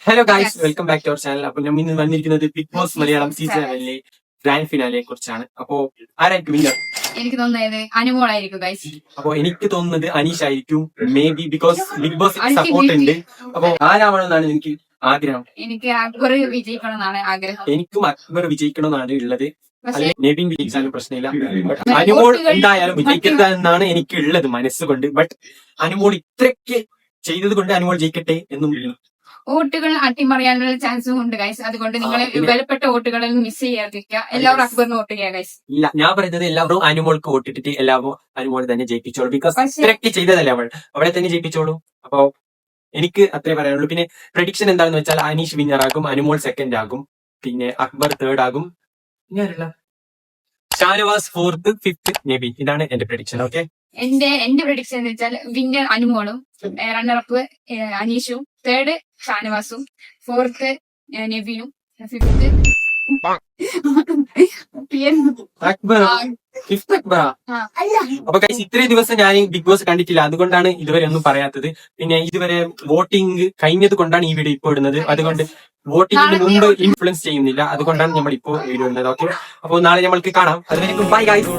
Hello guys, welcome back to our channel. അപ്പൊ ഞാൻ ഇന്ന് വന്നിരിക്കുന്നത് Bigg Boss Malayalam season 7 grand ഫിനാലിയെ കുറിച്ചാണ്. അപ്പോ ആരായിരിക്കും വിന്നർ? എനിക്ക് തോന്നുന്നത് അനുമോളായിരിക്കും ഗൈസ്. അപ്പൊ എനിക്ക് തോന്നുന്നത് അനീഷ് ആയിരിക്കും, maybe, because Bigg Boss support ഉണ്ട്. അപ്പൊ ആരാവണമെന്നാണ് എനിക്ക് ആഗ്രഹം. എനിക്ക് അക്ബർ വിജയിക്കണം എന്നാണ് ആഗ്രഹം. എനിക്കും അക്ബർ വിജയിക്കണമെന്നാണ് ഉള്ളത്. പക്ഷേ നെബിൻ വിജയിച്ചാലും പ്രശ്നമില്ല. അനുമോൾ എന്തായാലും വിജയിക്കരുത് എന്നാണ് എനിക്ക് ഉള്ളത് മനസ്സുകൊണ്ട്. ബട്ട് അനുമോൾ ഇത്രയ്ക്ക് ചെയ്തത് കൊണ്ട് അനുമോൾ ജയിക്കട്ടെ എന്നും വോട്ടുകൾ അട്ടിമറിയാനുള്ള ചാൻസും ഉണ്ട് ഗൈസ്. അതുകൊണ്ട് നിങ്ങൾ വിലപ്പെട്ട വോട്ടുകളിൽ മിസ് ചെയ്യാതിരിക്കുക. എല്ലാവരും അക്ബറിന് വോട്ട് ചെയ്യുക ഗൈസ്. ഇല്ല, ഞാൻ പറയുന്നത് എല്ലാവരും അനുമോൾക്ക് വോട്ടിട്ടിട്ട് എല്ലാവരും അനുമോൾ തന്നെ ജയിപ്പിച്ചോളൂ. ബിക്കോസ് ഇത്രയ്ക്ക് ചെയ്തതല്ലേ അവളെ തന്നെ ജയിപ്പിച്ചോളൂ. അപ്പൊ എനിക്ക് അത്രേ പറയാനുള്ളൂ. പിന്നെ പ്രഡിക്ഷൻ എന്താണെന്ന് വെച്ചാൽ അനീഷ് വിന്നർ ആകും, അനുമോൾ സെക്കൻഡ് ആകും, പിന്നെ അക്ബർ തേർഡ് ആകും, പിന്നെ ഷാനവാസ് ഫോർത്ത്, ഫിഫ്ത്ത് നബി. ഇതാണ് എന്റെ പ്രഡിക്ഷൻ. ഓക്കെ, എന്റെ പ്രഡിക്ഷൻ എന്ന് വെച്ചാൽ വിന്നർ അനുമോളും, റണ്ണറപ്പ് അനീഷും, തേർഡ് ഷാനവാസും, ഫോർത്ത് നബീനും, ഫിഫ്ത്ത് അക്ബർ, ഫിഫ്ത്ത് അക്ബർ. അപ്പൊ ഗൈസ്, ഇത്രയും ദിവസം ഞാൻ ബിഗ് ബോസ് കണ്ടിട്ടില്ല, അതുകൊണ്ടാണ് ഇതുവരെ ഒന്നും പറയാത്തത്. പിന്നെ ഇതുവരെ വോട്ടിംഗ് കഴിഞ്ഞത് കൊണ്ടാണ് ഈ വീഡിയോ ഇപ്പോൾ ഇടുന്നത്. അതുകൊണ്ട് വോട്ടിംഗിന് മുമ്പ് ഇൻഫ്ലുവൻസ് ചെയ്യുന്നില്ല, അതുകൊണ്ടാണ് നമ്മൾ ഇപ്പോൾ വീഡിയോ ഇടുന്നത്. ഓക്കെ, അപ്പോൾ നാളെ നമ്മൾക്ക് കാണാം. അതുവരെയും ബൈ ഗൈസ്.